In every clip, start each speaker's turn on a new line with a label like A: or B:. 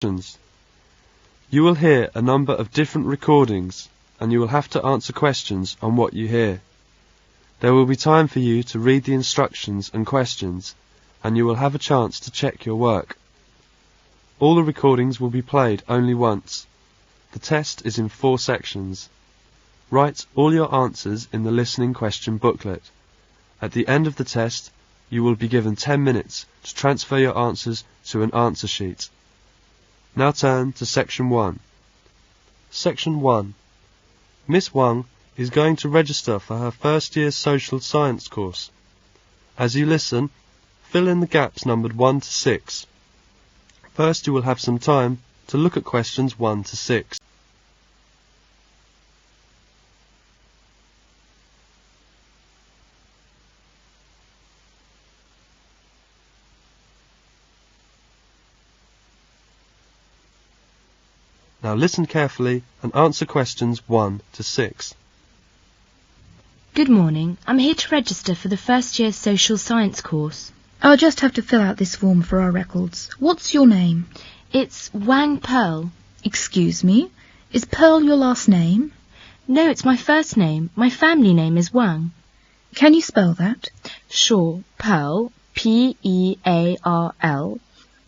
A: questions. You will hear a number of different recordings, and you will have to answer questions on what you hear. There will be time for you to read the instructions and questions, and you will have a chance to check your work. All the recordings will be played only once. The test is in 4 sections. Write all your answers in the listening question booklet. At the end of the test, you will be given 10 minutes to transfer your answers to an answer sheet. Now turn to Section 1. Section 1. Miss Wang is going to register for her first year social science course. As you listen, fill in the gaps numbered 1 to 6. First you will have some time to look at questions 1 to 6. Now listen carefully and answer questions 1 to 6.
B: Good morning. I'm here to register for the first year social science course.
C: I'll just have to fill out this form for our records. What's your name?
B: It's Wang Pearl.
C: Excuse me? Is Pearl your last name?
B: No, it's my first name. My family name is Wang.
C: Can you spell that?
B: Sure. Pearl, P-E-A-R-L.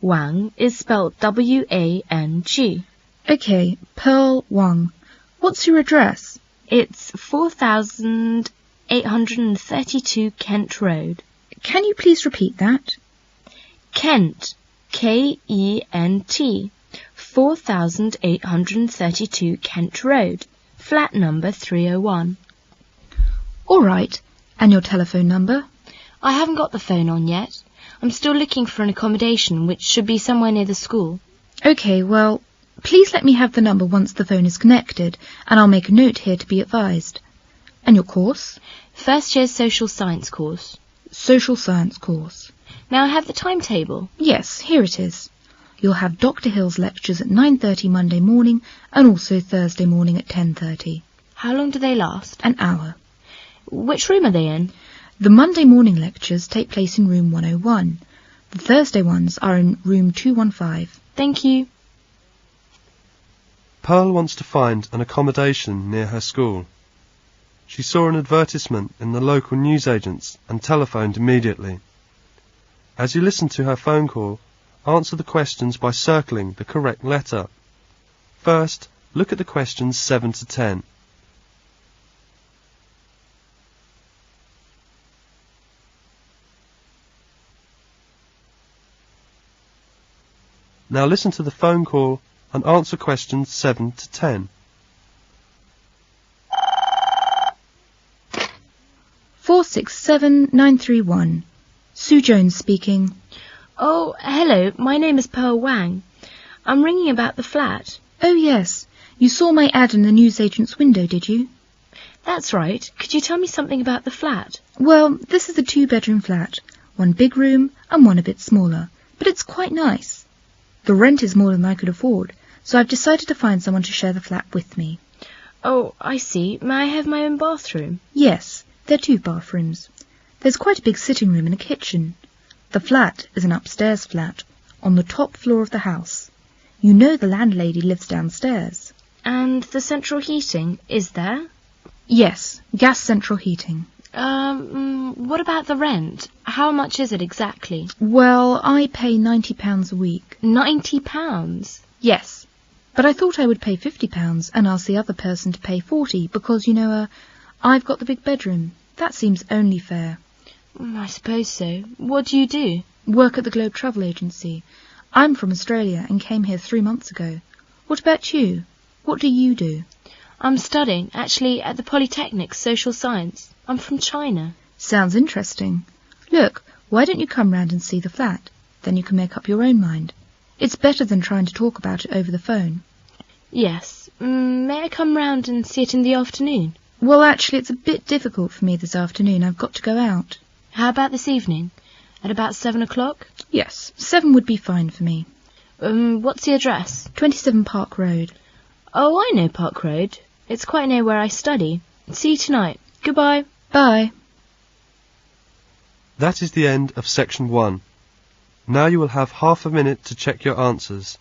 B: Wang is spelled W-A-N-G.
C: Okay, Pearl Wang. What's your address?
B: It's 4,832 Kent Road.
C: Can you please repeat that?
B: Kent, K-E-N-T, 4,832 Kent Road, flat number 301.
C: All right. And your telephone number?
B: I haven't got the phone on yet. I'm still looking for an accommodation which should be somewhere near the school.
C: Okay, well, please let me have the number once the phone is connected, and I'll make a note here to be advised. And your course?
B: First year social science course.
C: Social science course.
B: Now I have the timetable.
C: Yes, here it is. You'll have Dr. Hill's lectures at 9:30 Monday morning and also Thursday morning at 10:30.
B: How long do they last?
C: An hour.
B: Which room are they in?
C: The Monday morning lectures take place in room 101. The Thursday ones are in room 215.
B: Thank you.
A: Pearl wants to find an accommodation near her school. She saw an advertisement in the local newsagents and telephoned immediately. As you listen to her phone call, answer the questions by circling the correct letter. First, look at the questions 7 to 10. Now listen to the phone call and answer questions 7 to 10.
C: 467931. Sue Jones speaking.
B: Oh, hello. My name is Pearl Wang. I'm ringing about the flat.
C: Oh, yes. You saw my ad in the newsagent's window, did you?
B: That's right. Could you tell me something about the flat?
C: Well, this is a 2-bedroom flat. 1 big room and 1 a bit smaller. But it's quite nice. The rent is more than I could afford, so I've decided to find someone to share the flat with me.
B: Oh, I see. May I have my own bathroom?
C: Yes, there are 2 bathrooms. There's quite a big sitting room and a kitchen. The flat is an upstairs flat, on the top floor of the house. You know the landlady lives downstairs.
B: And the central heating, is there?
C: Yes, gas central heating.
B: What about the rent? How much is it exactly?
C: Well, I pay £90 a week.
B: £90?
C: Yes, but I thought I would pay £50 and ask the other person to pay £40 because, you know, I've got the big bedroom. That seems only fair.
B: I suppose so. What do you do?
C: Work at the Globe Travel Agency. I'm from Australia and came here 3 months ago. What about you? What do you do?
B: I'm studying, actually, at the Polytechnic Social Science. I'm from China.
C: Sounds interesting. Look, why don't you come round and see the flat? Then you can make up your own mind. It's better than trying to talk about it over the phone.
B: Yes. May I come round and see it in the afternoon?
C: Well, actually, it's a bit difficult for me this afternoon. I've got to go out.
B: How about this evening? At about 7 o'clock?
C: Yes, 7 would be fine for me.
B: What's the address?
C: 27 Park Road.
B: Oh, I know Park Road. It's quite near where I study. See you tonight. Goodbye.
C: Bye.
A: That is the end of Section 1. Now you will have half a minute to check your answers.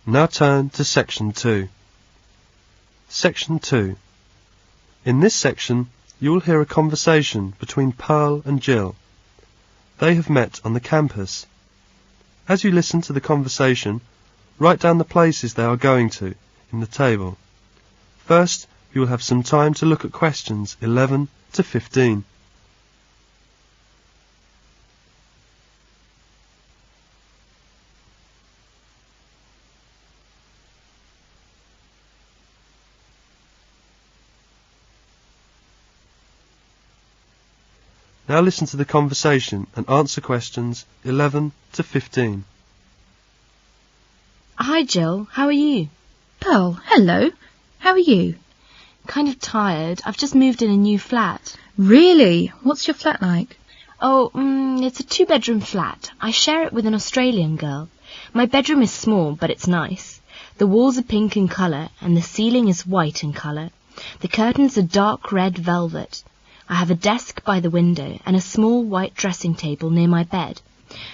A: Now turn to Section 2. Section 2. In this section, you will hear a conversation between Pearl and Jill. They have met on the campus. As you listen to the conversation, write down the places they are going to in the table. First, you will have some time to look at questions 11 to 15. Now listen to the conversation and answer questions 11 to 15.
B: Hi Jill, how are you?
C: Pearl, hello. How are you?
B: Kind of tired. I've just moved in a new flat.
C: Really? What's your flat like?
B: Oh, it's a 2-bedroom flat. I share it with an Australian girl. My bedroom is small, but it's nice. The walls are pink in colour and the ceiling is white in colour. The curtains are dark red velvet. I have a desk by the window and a small white dressing table near my bed.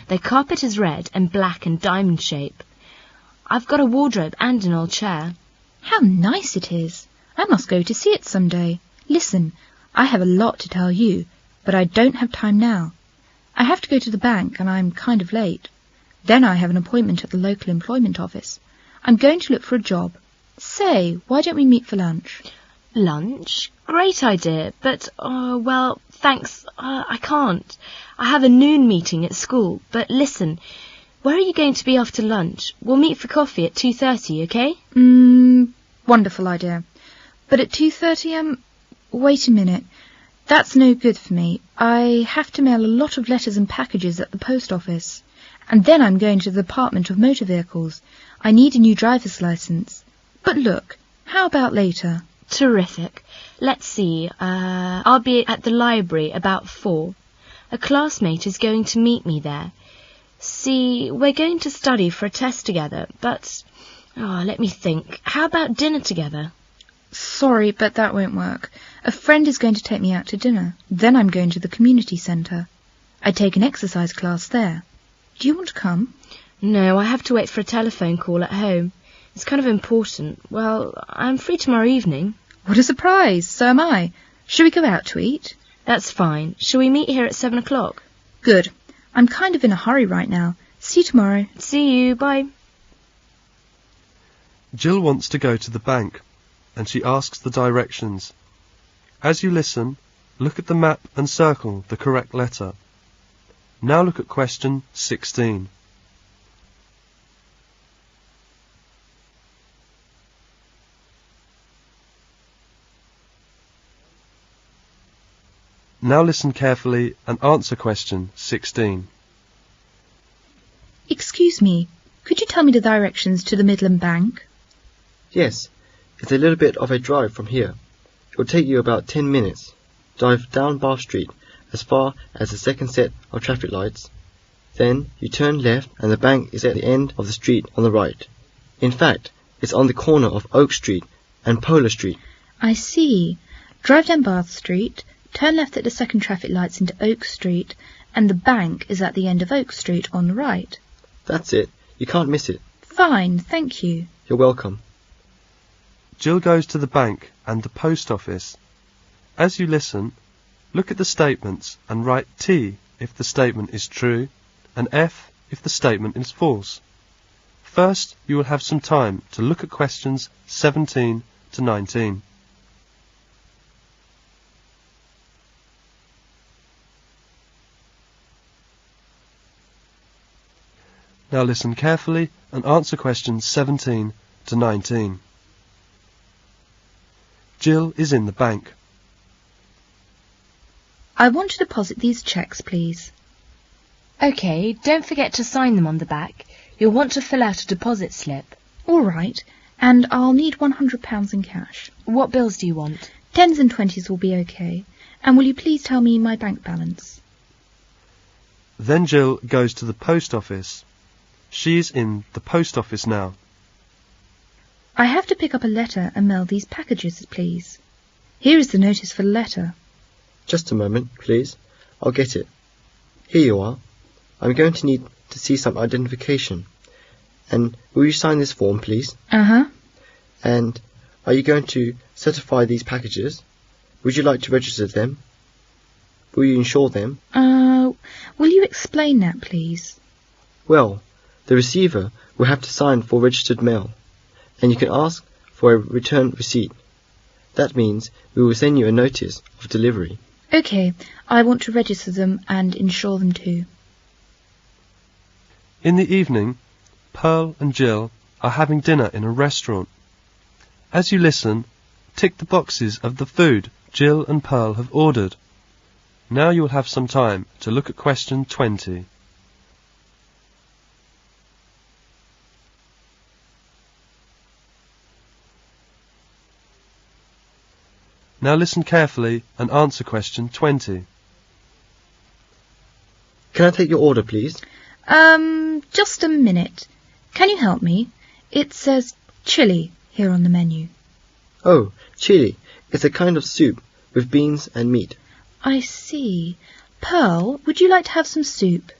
B: The carpet is red and black and diamond shape. I've got a wardrobe and an old chair.
C: How nice it is. I must go to see it some day. Listen, I have a lot to tell you, but I don't have time now. I have to go to the bank and I'm kind of late. Then I have an appointment at the local employment office. I'm going to look for a job. Say, why don't we meet for lunch?
B: Lunch? Great idea, but, well, thanks, I can't. I have a noon meeting at school, but listen, where are you going to be after lunch? We'll meet for coffee at 2:30, okay?
C: Wonderful idea. But at 2:30, wait a minute. That's no good for me. I have to mail a lot of letters and packages at the post office. And then I'm going to the Department of Motor Vehicles. I need a new driver's license. But look, how about later?
B: Terrific. Let's see, I'll be at the library about 4. A classmate is going to meet me there. See, we're going to study for a test together, but, let me think. How about dinner together?
C: Sorry, but that won't work. A friend is going to take me out to dinner. Then I'm going to the community centre. I take an exercise class there. Do you want to come?
B: No, I have to wait for a telephone call at home. It's kind of important. Well, I'm free tomorrow evening.
C: What a surprise! So am I. Shall we go out to eat?
B: That's fine. Shall we meet here at 7 o'clock?
C: Good. I'm kind of in a hurry right now. See you tomorrow.
B: See you. Bye.
A: Jill wants to go to the bank, and she asks the directions. As you listen, look at the map and circle the correct letter. Now look at question 16. Now listen carefully and answer question 16.
C: Excuse me, could you tell me the directions to the Midland Bank?
D: Yes, it's a little bit of a drive from here. It will take you about 10 minutes. Drive down Bath Street as far as the second set of traffic lights. Then you turn left and the bank is at the end of the street on the right. In fact, it's on the corner of Oak Street and Polar Street.
C: I see. Drive down Bath Street, turn left at the second traffic lights into Oak Street, and the bank is at the end of Oak Street on the right.
D: That's it. You can't miss it.
C: Fine, thank you.
D: You're welcome.
A: Jill goes to the bank and the post office. As you listen, look at the statements and write T if the statement is true and F if the statement is false. First, you will have some time to look at questions 17 to 19. Now listen carefully and answer questions 17 to 19. Jill is in the bank.
C: I want to deposit these cheques, please.
B: OK, don't forget to sign them on the back. You'll want to fill out a deposit slip.
C: All right, and I'll need £100 in cash.
B: What bills do you want?
C: 10s and 20s will be OK. And will you please tell me my bank balance?
A: Then Jill goes to the post office. She's in the post office now.
C: I have to pick up a letter and mail these packages, please. Here is the notice for the letter.
D: Just a moment, please. I'll get it. Here you are. I'm going to need to see some identification. And will you sign this form, please?
C: Uh-huh.
D: And are you going to certify these packages? Would you like to register them? Will you insure them?
C: Will you explain that, please?
D: Well, the receiver will have to sign for registered mail, and you can ask for a return receipt. That means we will send you a notice of delivery.
C: Okay, I want to register them and insure them too.
A: In the evening, Pearl and Jill are having dinner in a restaurant. As you listen, tick the boxes of the food Jill and Pearl have ordered. Now you will have some time to look at question 20. Now listen carefully and answer question 20.
D: Can I take your order, please?
C: Just a minute. Can you help me? It says chili here on the menu.
D: Oh, chili. It's a kind of soup with beans and meat.
C: I see. Pearl, would you like to have some soup?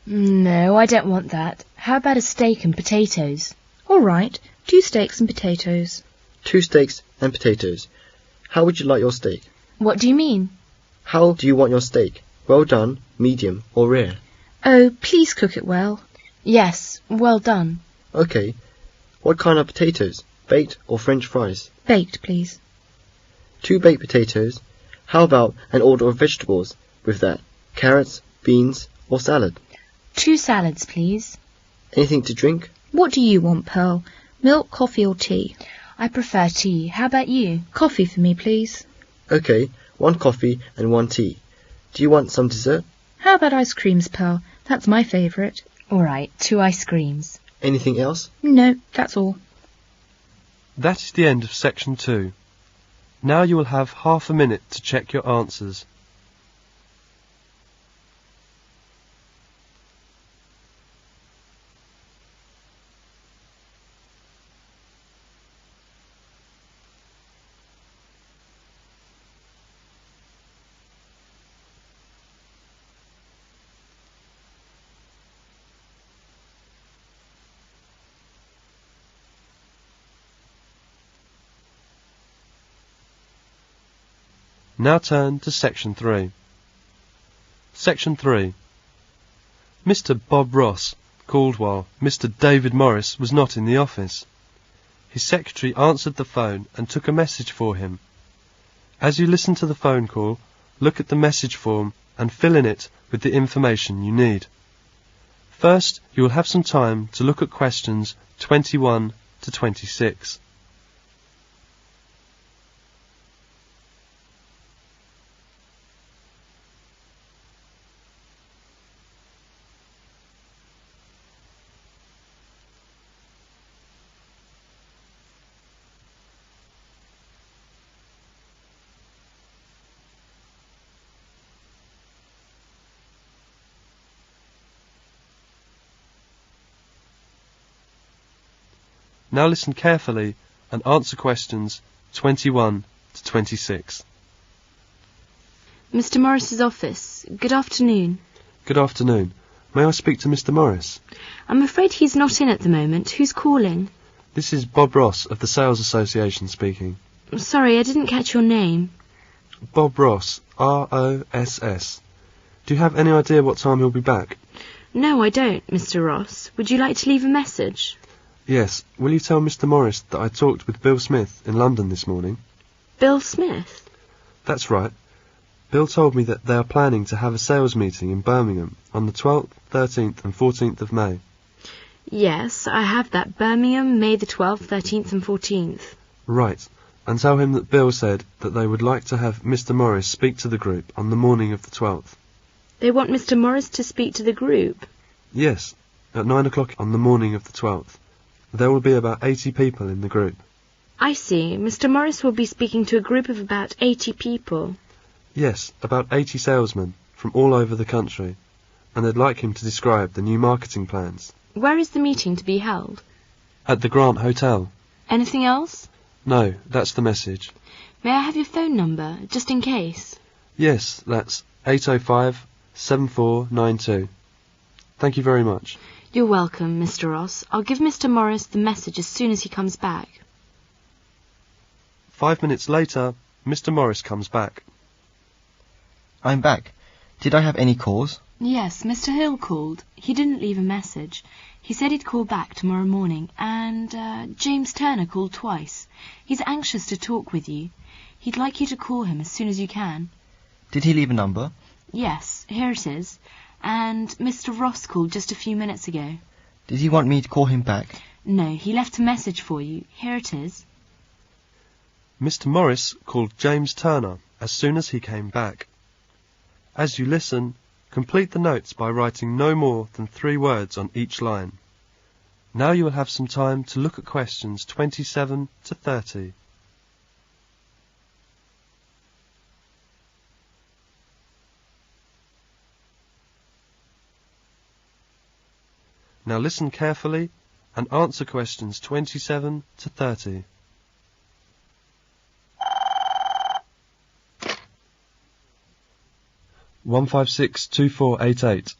B: No, I don't want that. How about a steak and potatoes?
C: All right, 2 steaks and potatoes.
D: 2 steaks and potatoes. How would you like your steak?
B: What do you mean?
D: How do you want your steak? Well done, medium, or rare?
C: Oh, please cook it well.
B: Yes, well done.
D: Okay. What kind of potatoes? Baked or French fries?
C: Baked, please.
D: 2 baked potatoes. How about an order of vegetables with that? Carrots, beans, or salad?
B: 2 salads, please.
D: Anything to drink?
C: What do you want, Pearl? Milk, coffee, or tea?
B: I prefer tea. How about you?
C: Coffee for me, please.
D: Okay, 1 coffee and 1 tea. Do you want some dessert?
C: How about ice creams, Pearl? That's my favourite.
B: All right, 2 ice creams.
D: Anything else?
C: No, that's all.
A: That is the end of section 2. Now you will have half a minute to check your answers. Now turn to section 3. Section 3. Mr. Bob Ross called while Mr. David Morris was not in the office. His secretary answered the phone and took a message for him. As you listen to the phone call, look at the message form and fill in it with the information you need. First, you will have some time to look at questions 21 to 26. Now listen carefully and answer questions 21 to 26.
B: Mr. Morris's office. Good afternoon.
A: Good afternoon. May I speak to Mr. Morris?
B: I'm afraid he's not in at the moment. Who's calling?
A: This is Bob Ross of the Sales Association speaking.
B: Sorry, I didn't catch your name.
A: Bob Ross, R-O-S-S. Do you have any idea what time he'll be back?
B: No, I don't, Mr. Ross. Would you like to leave a message?
A: Yes. Will you tell Mr. Morris that I talked with Bill Smith in London this morning?
B: Bill Smith?
A: That's right. Bill told me that they are planning to have a sales meeting in Birmingham on the 12th, 13th and 14th of May.
B: Yes, I have that. Birmingham, May the 12th, 13th and 14th.
A: Right. And tell him that Bill said that they would like to have Mr. Morris speak to the group on the morning of the 12th.
B: They want Mr. Morris to speak to the group?
A: Yes, at 9 o'clock on the morning of the 12th. There will be about 80 people in the group.
B: I see. Mr. Morris will be speaking to a group of about 80 people.
A: Yes, about 80 salesmen from all over the country, and they'd like him to describe the new marketing plans.
B: Where is the meeting to be held?
A: At the Grant Hotel.
B: Anything else?
A: No, that's the message.
B: May I have your phone number, just in case?
A: Yes, that's 805-7492. Thank you very much.
B: You're welcome, Mr. Ross. I'll give Mr. Morris the message as soon as he comes back.
A: 5 minutes later, Mr. Morris comes back.
D: I'm back. Did I have any cause?
B: Yes, Mr. Hill called. He didn't leave a message. He said he'd call back tomorrow morning, and James Turner called twice. He's anxious to talk with you. He'd like you to call him as soon as you can.
D: Did he leave a number?
B: Yes, here it is. And Mr. Ross called just a few minutes ago.
D: Did he want me to call him back?
B: No, he left a message for you. Here it is.
A: Mr. Morris called James Turner as soon as he came back. As you listen, complete the notes by writing no more than 3 words on each line. Now you will have some time to look at questions 27 to 30. Now listen carefully and answer questions 27 to 30. One 1562488.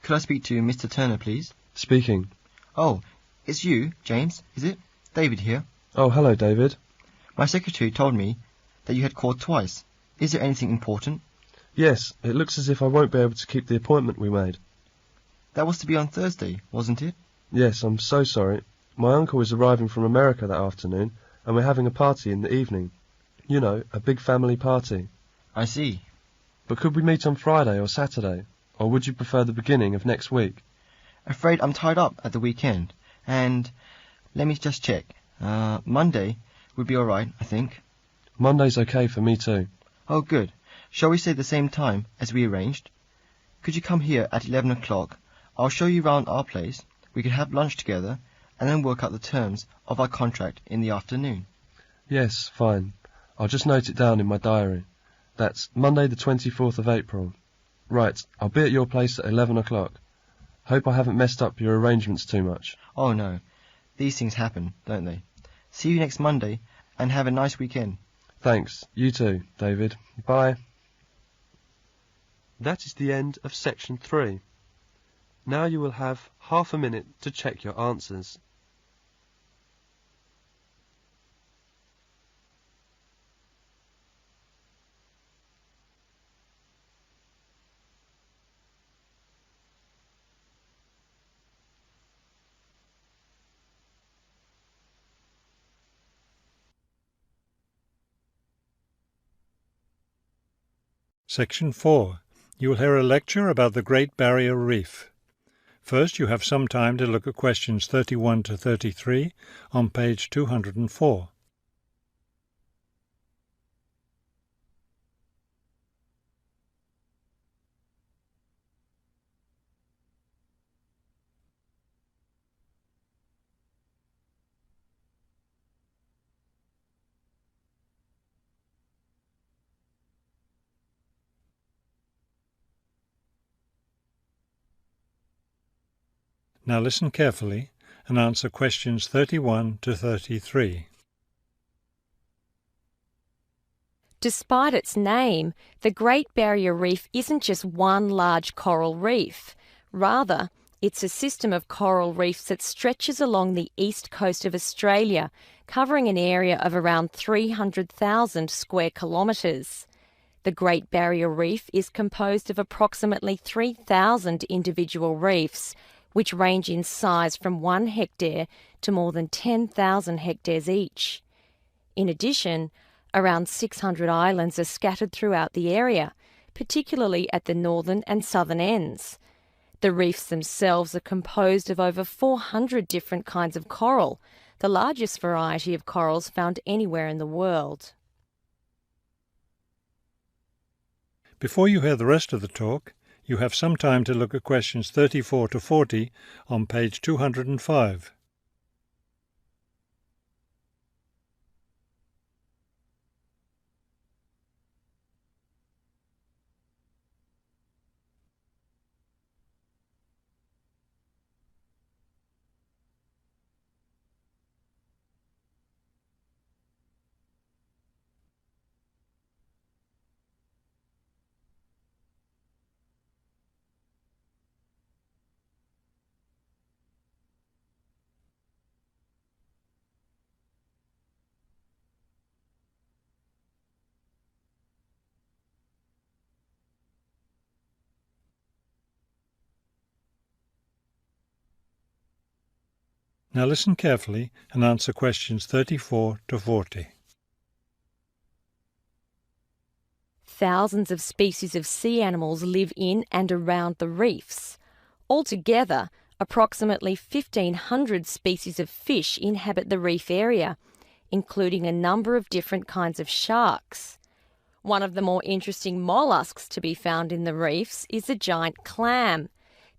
D: Could I speak to Mr. Turner, please?
A: Speaking.
D: Oh, it's you, James, is it? David here.
A: Oh, hello, David.
D: My secretary told me that you had called twice. Is there anything important?
A: Yes, it looks as if I won't be able to keep the appointment we made.
D: That was to be on Thursday, wasn't it?
A: Yes, I'm so sorry. My uncle is arriving from America that afternoon, and we're having a party in the evening. You know, a big family party.
D: I see.
A: But could we meet on Friday or Saturday? Or would you prefer the beginning of next week?
D: Afraid I'm tied up at the weekend. And let me just check. Monday would be all right, I think.
A: Monday's okay for me too.
D: Oh, good. Shall we say the same time as we arranged? Could you come here at 11 o'clock? I'll show you round our place. We could have lunch together and then work out the terms of our contract in the afternoon.
A: Yes, fine. I'll just note it down in my diary. That's Monday the 24th of April. Right, I'll be at your place at 11 o'clock. Hope I haven't messed up your arrangements too much.
D: Oh, no. These things happen, don't they? See you next Monday, and have a nice weekend.
A: Thanks. You too, David. Bye. That is the end of section 3. Now you will have half a minute to check your answers.
E: Section 4. You will hear a lecture about the Great Barrier Reef. First, you have some time to look at questions 31 to 33 on page 204. Now listen carefully and answer questions 31 to 33.
F: Despite its name, the Great Barrier Reef isn't just one large coral reef. Rather, it's a system of coral reefs that stretches along the east coast of Australia, covering an area of around 300,000 square kilometres. The Great Barrier Reef is composed of approximately 3,000 individual reefs, which range in size from 1 hectare to more than 10,000 hectares each. In addition, around 600 islands are scattered throughout the area, particularly at the northern and southern ends. The reefs themselves are composed of over 400 different kinds of coral, the largest variety of corals found anywhere in the world.
E: Before you hear the rest of the talk, you have some time to look at questions 34 to 40 on page 205. Now listen carefully and answer questions 34 to 40.
F: Thousands of species of sea animals live in and around the reefs. Altogether, approximately 1,500 species of fish inhabit the reef area, including a number of different kinds of sharks. One of the more interesting mollusks to be found in the reefs is the giant clam.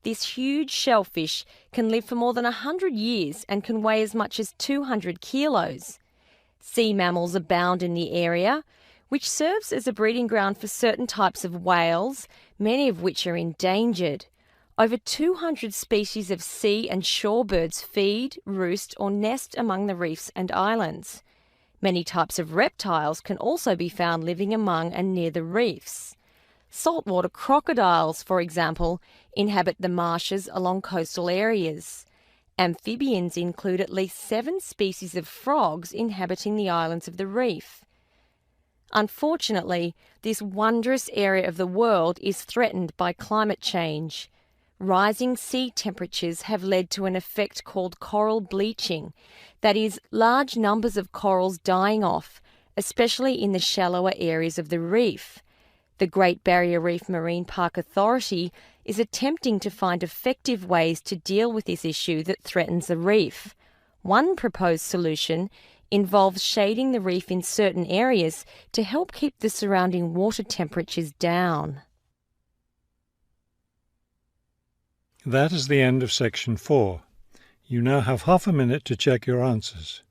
F: This huge shellfish can live for more than 100 years and can weigh as much as 200 kilos. Sea mammals abound in the area, which serves as a breeding ground for certain types of whales, many of which are endangered. Over 200 species of sea and shore birds feed, roost or nest among the reefs and islands. Many types of reptiles can also be found living among and near the reefs. Saltwater crocodiles, for example, inhabit the marshes along coastal areas. Amphibians include at least 7 species of frogs inhabiting the islands of the reef. Unfortunately, this wondrous area of the world is threatened by climate change. Rising sea temperatures have led to an effect called coral bleaching, that is, large numbers of corals dying off, especially in the shallower areas of the reef. The Great Barrier Reef Marine Park Authority is attempting to find effective ways to deal with this issue that threatens the reef. One proposed solution involves shading the reef in certain areas to help keep the surrounding water temperatures down.
E: That is the end of section 4. You now have half a minute to check your answers.